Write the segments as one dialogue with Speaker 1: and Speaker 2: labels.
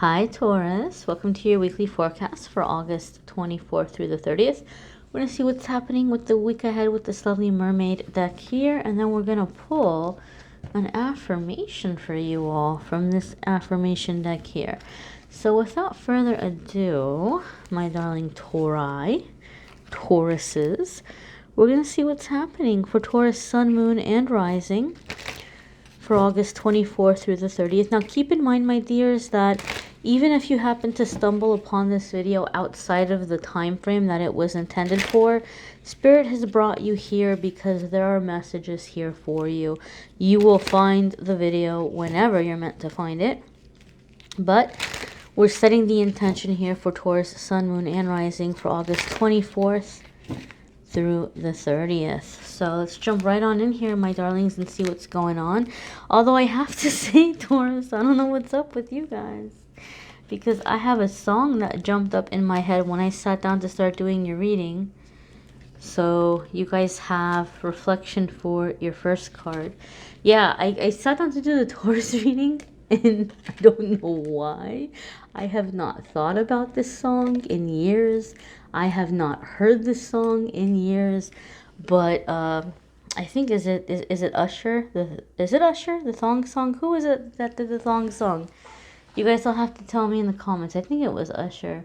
Speaker 1: Hi Taurus, welcome to your weekly forecast for August 24th through the 30th. We're going to see what's happening with the week ahead with this lovely mermaid deck here, and then we're going to pull an affirmation for you all from this affirmation deck here. So without further ado, my darling Tauruses, we're going to see what's happening for Taurus Sun, Moon, and Rising for August 24th through the 30th. Now keep in mind, my dears, that even if you happen to stumble upon this video outside of the time frame that it was intended for, Spirit has brought you here because there are messages here for you. You will find the video whenever you're meant to find it. But we're setting the intention here for Taurus Sun, Moon, and Rising for August 24th through the 30th. So let's jump right on in here, my darlings, and see what's going on. Although I have to say, Taurus, I don't know what's up with you guys, because I have a song that jumped up in my head when I sat down to start doing your reading. So you guys have reflection for your first card. Yeah, I sat down to do the Taurus reading, and I don't know why. I have not thought about this song in years. I have not heard this song in years, but I think is it Usher? Is it Usher? The thong song? Who is it that did the thong song? You guys will have to tell me in the comments. I think it was Usher.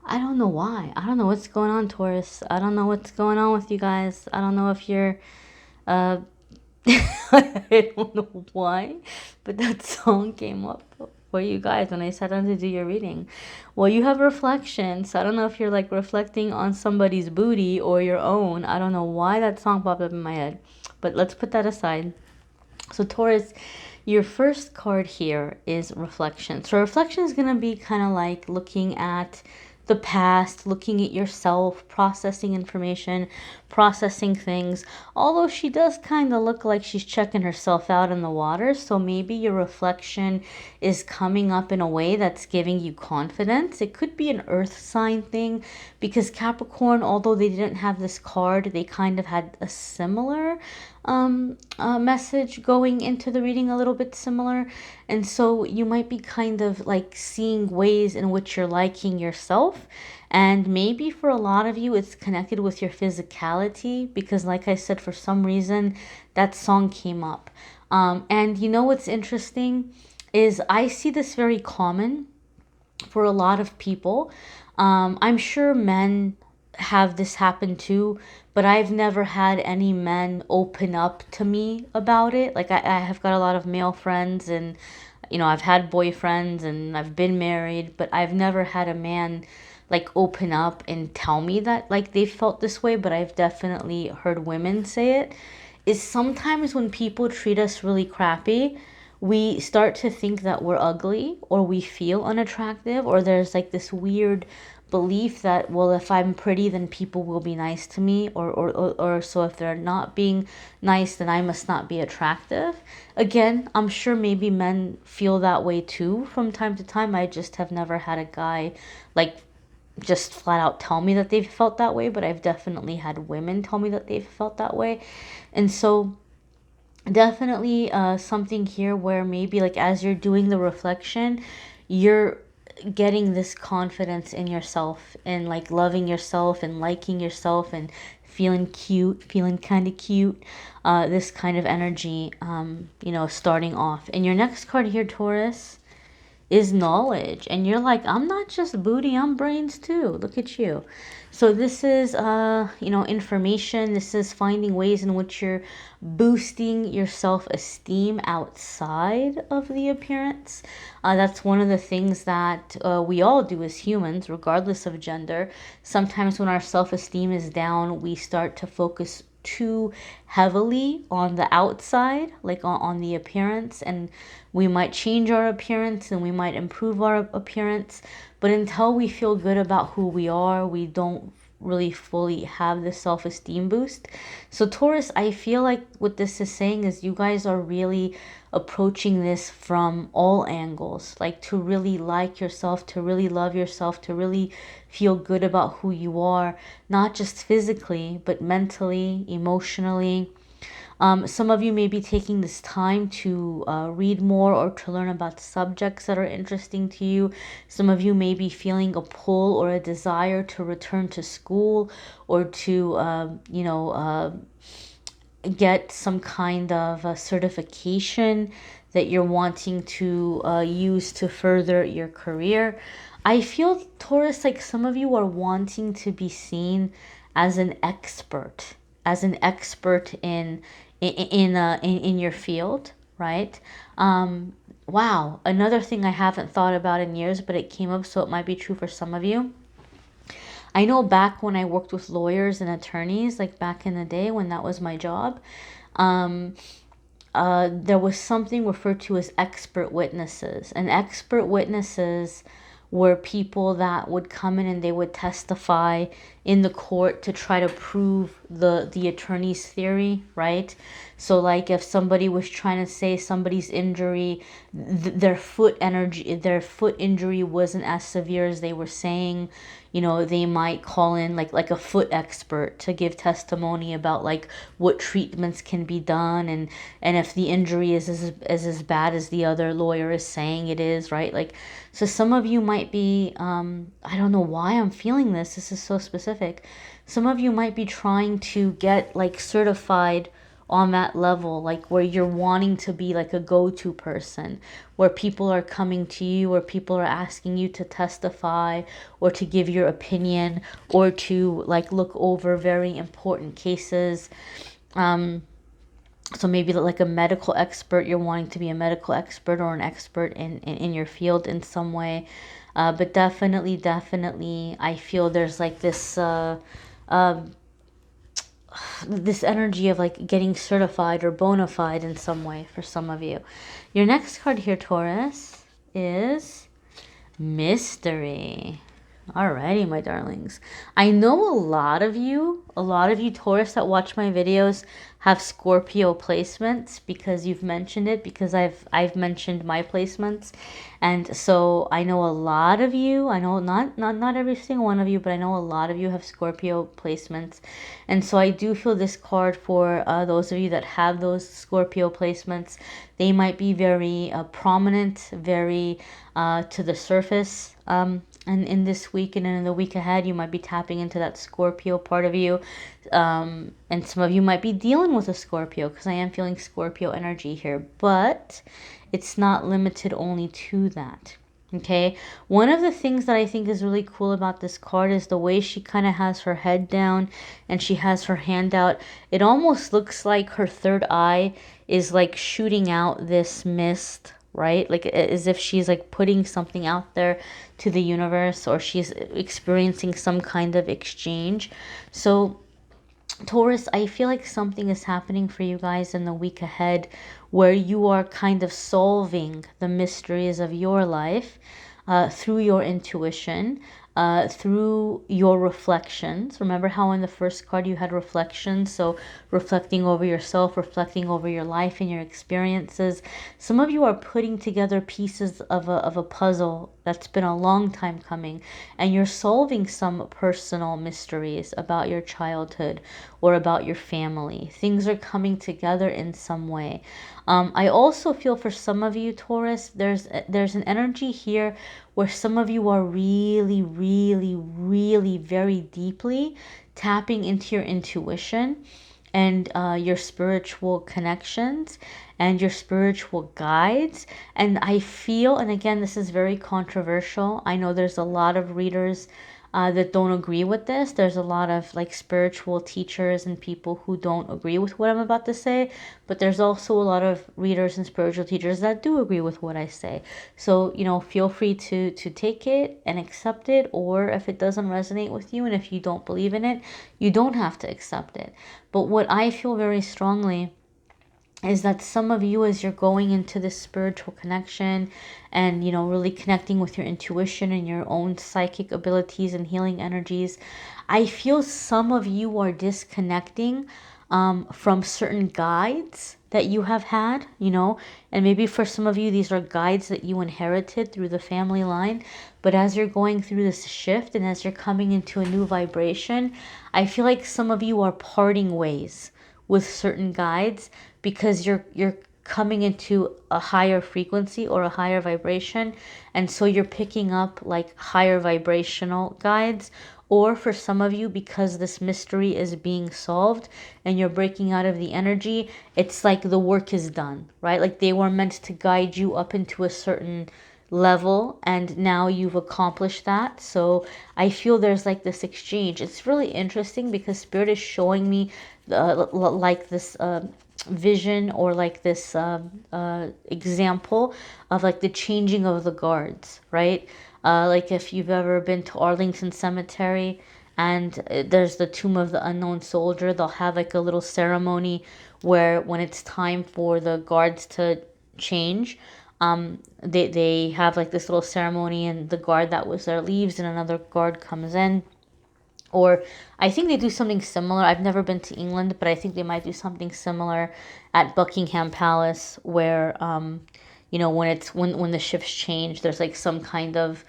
Speaker 1: I don't know why. I don't know what's going on, Taurus. I don't know what's going on with you guys. I don't know if you're I don't know why, but that song came up for you guys when I sat down to do your reading. Well, you have reflection, so I don't know if you're like reflecting on somebody's booty or your own. I don't know why that song popped up in my head, but let's put that aside. So Taurus, your first card here is reflection. So reflection is going to be kind of like looking at the past, looking at yourself, processing information, processing things. Although she does kind of look like she's checking herself out in the water, so maybe your reflection is coming up in a way that's giving you confidence. It could be an earth sign thing, because Capricorn, although they didn't have this card, they kind of had a similar message going into the reading, a little bit similar. And so you might be kind of like seeing ways in which you're liking yourself. And maybe for a lot of you, it's connected with your physicality, because like I said, for some reason, that song came up. And you know what's interesting is I see this very common for a lot of people. I'm sure men have this happen too, but I've never had any men open up to me about it. Like I have got a lot of male friends, and you know, I've had boyfriends and I've been married, but I've never had a man like open up and tell me that like they felt this way. But I've definitely heard women say it. Is sometimes when people treat us really crappy, we start to think that we're ugly, or we feel unattractive, or there's like this weird belief that, well, if I'm pretty, then people will be nice to me, or so if they're not being nice, then I must not be attractive. Again, I'm sure maybe men feel that way too from time to time. I just have never had a guy like just flat out tell me that they've felt that way, but I've definitely had women tell me that they've felt that way. And so definitely something here where maybe like as you're doing the reflection, you're getting this confidence in yourself, and like loving yourself and liking yourself and feeling cute, feeling kind of cute, this kind of energy, you know, starting off. And your next card here, Taurus, is knowledge. And you're like, I'm not just booty, I'm brains too. Look at you. So this is you know, information. This is finding ways in which you're boosting your self-esteem outside of the appearance. That's one of the things that we all do as humans, regardless of gender. Sometimes when our self-esteem is down, we start to focus too heavily on the outside, like on the appearance, and we might change our appearance and we might improve our appearance, but until we feel good about who we are, we don't really fully have the self-esteem boost. So Taurus, I feel like what this is saying is you guys are really approaching this from all angles, like to really like yourself, to really love yourself, to really feel good about who you are, not just physically, but mentally, emotionally. Some of you may be taking this time to read more or to learn about subjects that are interesting to you. Some of you may be feeling a pull or a desire to return to school or to, get some kind of a certification that you're wanting to use to further your career. I feel, Taurus, like some of you are wanting to be seen as an expert, in your field, right? Wow, another thing I haven't thought about in years, but it came up, so it might be true for some of you. I know back when I worked with lawyers and attorneys, like back in the day when that was my job, there was something referred to as expert witnesses. And expert witnesses were people that would come in and they would testify in the court to try to prove the attorney's theory, right? So like if somebody was trying to say somebody's injury, their foot injury wasn't as severe as they were saying, they might call in like a foot expert to give testimony about like what treatments can be done, and if the injury is as bad as the other lawyer is saying it is, right? Like, so some of you might be, I don't know why I'm feeling this. This is so specific. Some of you might be trying to get like certified on that level, like where you're wanting to be like a go-to person, where people are coming to you, or people are asking you to testify or to give your opinion or to like look over very important cases. So maybe like a medical expert, you're wanting to be a medical expert or an expert in your field in some way. But definitely, I feel there's like this this energy of like getting certified or bona fide in some way for some of you. Your next card here, Taurus, is Mystery. Alrighty, my darlings. I know a lot of you Taurus that watch my videos have Scorpio placements because you've mentioned it, because I've mentioned my placements. And so I know a lot of you, I know not every single one of you, but I know a lot of you have Scorpio placements. And so I do feel this card for those of you that have those Scorpio placements. They might be very prominent, very to the surface. And in this week and in the week ahead, you might be tapping into that Scorpio part of you. And some of you might be dealing with a Scorpio, because I am feeling Scorpio energy here. But it's not limited only to that. Okay, one of the things that I think is really cool about this card is the way she kind of has her head down and she has her hand out. It almost looks like her third eye is like shooting out this mist, right? Like as if she's like putting something out there to the universe, or she's experiencing some kind of exchange. So Taurus, I feel like something is happening for you guys in the week ahead where you are kind of solving the mysteries of your life through your intuition, through your reflections. Remember how in the first card you had reflections? So reflecting over yourself, reflecting over your life and your experiences. Some of you are putting together pieces of a puzzle that's been a long time coming, and you're solving some personal mysteries about your childhood or about your family. Things are coming together in some way. I also feel for some of you, Taurus, there's an energy here where some of you are really very deeply tapping into your intuition and your spiritual connections and your spiritual guides. And I feel, and again, this is very controversial. I know there's a lot of readers that don't agree with this. There's a lot of like spiritual teachers and people who don't agree with what I'm about to say, but there's also a lot of readers and spiritual teachers that do agree with what I say. So, feel free to take it and accept it, or if it doesn't resonate with you and if you don't believe in it, you don't have to accept it. But what I feel very strongly is that some of you, as you're going into this spiritual connection and, really connecting with your intuition and your own psychic abilities and healing energies, I feel some of you are disconnecting from certain guides that you have had, and maybe for some of you, these are guides that you inherited through the family line. But as you're going through this shift and as you're coming into a new vibration, I feel like some of you are parting ways with certain guides because you're coming into a higher frequency or a higher vibration, and so you're picking up like higher vibrational guides. Or for some of you, because this mystery is being solved and you're breaking out of the energy, it's like the work is done, right? Like they were meant to guide you up into a certain level and now you've accomplished that. So I feel there's like this exchange. It's really interesting because Spirit is showing me like this vision, or like this example of like the changing of the guards, right? Like if you've ever been to Arlington Cemetery and there's the Tomb of the Unknown Soldier, they'll have like a little ceremony where when it's time for the guards to change, they have like this little ceremony, and the guard that was there leaves and another guard comes in. Or I think they do something similar. I've never been to England, but I think they might do something similar at Buckingham Palace, where you know, when the shifts change, there's like some kind of,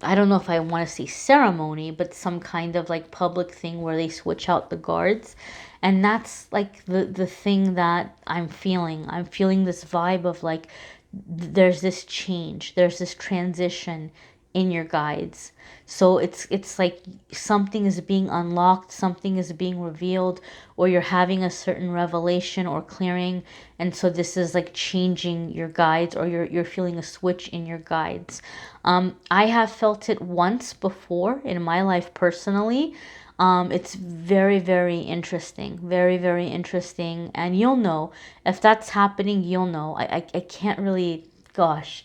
Speaker 1: I don't know if I want to say ceremony, but some kind of like public thing where they switch out the guards. And that's like the thing that I'm feeling. I'm feeling this vibe of like there's this change, there's this transition in your guides. So it's like something is being unlocked, something is being revealed, or you're having a certain revelation or clearing, and so this is like changing your guides, or you're feeling a switch in your guides. I have felt it once before in my life personally. It's very, very interesting, very, very interesting, and you'll know if that's happening. You'll know. I can't really, gosh,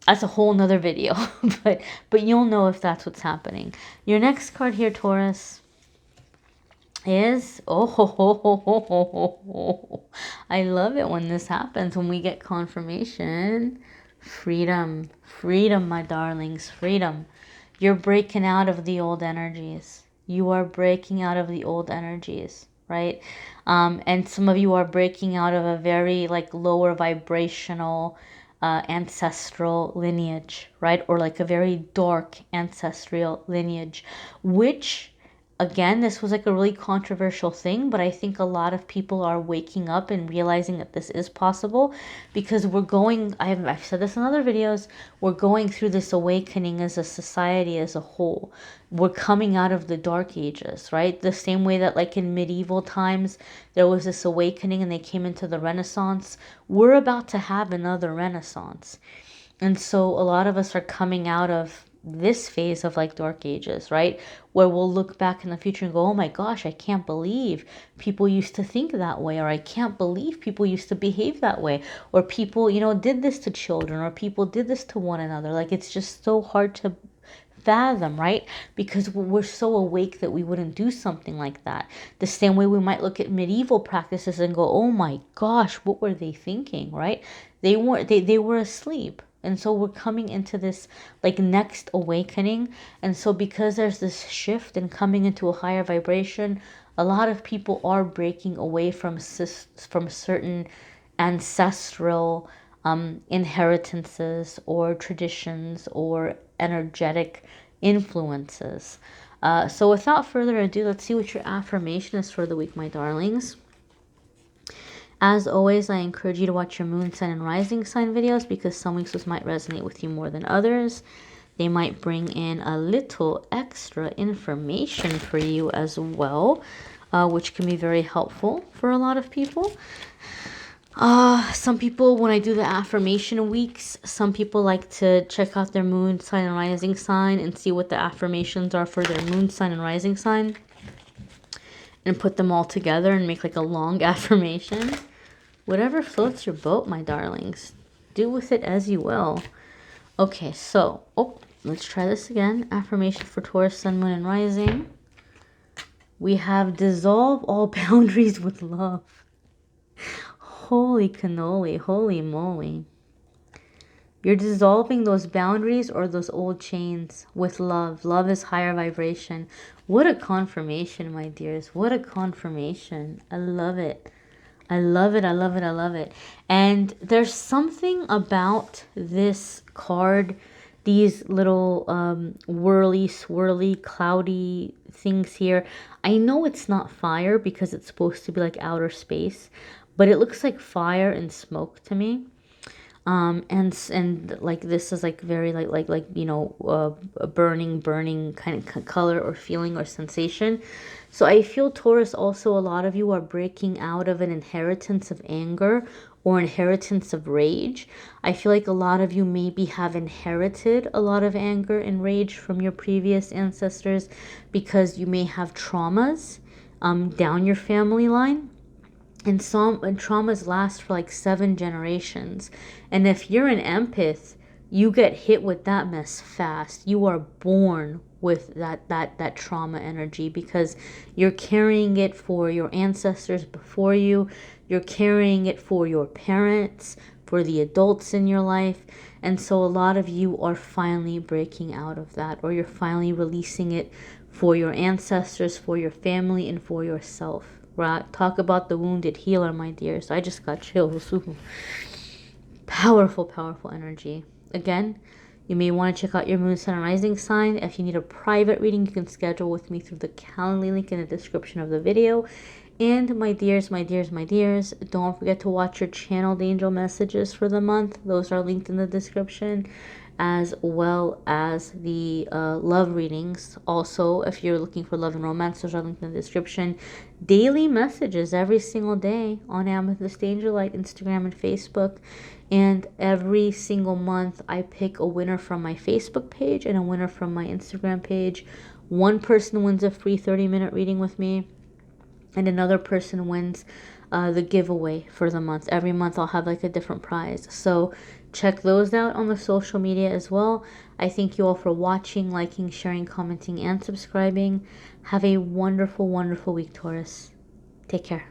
Speaker 1: that's a whole nother video, but you'll know if that's what's happening. Your next card here, Taurus, is, oh ho, ho, ho, ho, ho, ho. I love it when this happens, when we get confirmation. Freedom, freedom, my darlings, freedom. You're breaking out of the old energies. You are breaking out of the old energies, right? And some of you are breaking out of a very like lower vibrational ancestral lineage, right? Or like a very dark ancestral lineage, which, again, this was like a really controversial thing, but I think a lot of people are waking up and realizing that this is possible, because we're going, I've said this in other videos, we're going through this awakening as a society as a whole. We're coming out of the dark ages, right? The same way that like in medieval times, there was this awakening and they came into the Renaissance. We're about to have another Renaissance. And so a lot of us are coming out of this phase of like dark ages, right? Where we'll look back in the future and go, oh my gosh, I can't believe people used to think that way, or I can't believe people used to behave that way, or people, you know, did this to children, or people did this to one another. Like it's just so hard to fathom, right? Because we're so awake that we wouldn't do something like that. The same way we might look at medieval practices and go, oh my gosh, what were they thinking, right? They were asleep. And so we're coming into this like next awakening. And so because there's this shift and coming into a higher vibration, a lot of people are breaking away from certain ancestral inheritances or traditions or energetic influences. So without further ado, let's see what your affirmation is for the week, my darlings. As always, I encourage you to watch your moon, sun, and rising sign videos, because some weeks those might resonate with you more than others. They might bring in a little extra information for you as well, which can be very helpful for a lot of people. Some people, when I do the affirmation weeks, some people like to check out their moon, sign, and rising sign and see what the affirmations are for their moon, sign, and rising sign, and put them all together and make like a long affirmation. Whatever floats your boat, my darlings. Do with it as you will. Okay, so, let's try this again. Affirmation for Taurus, Sun, Moon, and Rising. We have dissolve all boundaries with love. Holy cannoli, holy moly. You're dissolving those boundaries or those old chains with love. Love is higher vibration. What a confirmation, my dears. What a confirmation. I love it. I love it, I love it, I love it. And there's something about this card these little whirly, swirly, cloudy things here. I know it's not fire because it's supposed to be like outer space, but it looks like fire and smoke to me. And like this is like very like you know, a burning kind of color or feeling or sensation. So I feel, Taurus, also a lot of you are breaking out of an inheritance of anger or inheritance of rage. I feel like a lot of you maybe have inherited a lot of anger and rage from your previous ancestors because you may have traumas down your family line. And traumas last for like 7 generations. And if you're an empath, you get hit with that mess fast. You are born with that trauma energy because you're carrying it for your ancestors before you. You're carrying it for your parents, for the adults in your life. And so a lot of you are finally breaking out of that, or you're finally releasing it for your ancestors, for your family, and for yourself. Right? Talk about the wounded healer, my dears. I just got chills. Ooh. Powerful, powerful energy. Again, you may want to check out your moon, sun, and rising sign. If you need a private reading, you can schedule with me through the Calendly link in the description of the video. And my dears, my dears, my dears, don't forget to watch your channeled angel messages for the month. Those are linked in the description, as well as the love readings. Also, if you're looking for love and romance, those are linked in the description. Daily messages every single day on Amethyst Angellight, Instagram, and Facebook. And every single month, I pick a winner from my Facebook page and a winner from my Instagram page. One person wins a free 30-minute reading with me, and another person wins the giveaway for the month. Every month I'll have like a different prize. So check those out on the social media as well. I thank you all for watching, liking, sharing, commenting, and subscribing. Have a wonderful, wonderful week, Taurus. Take care.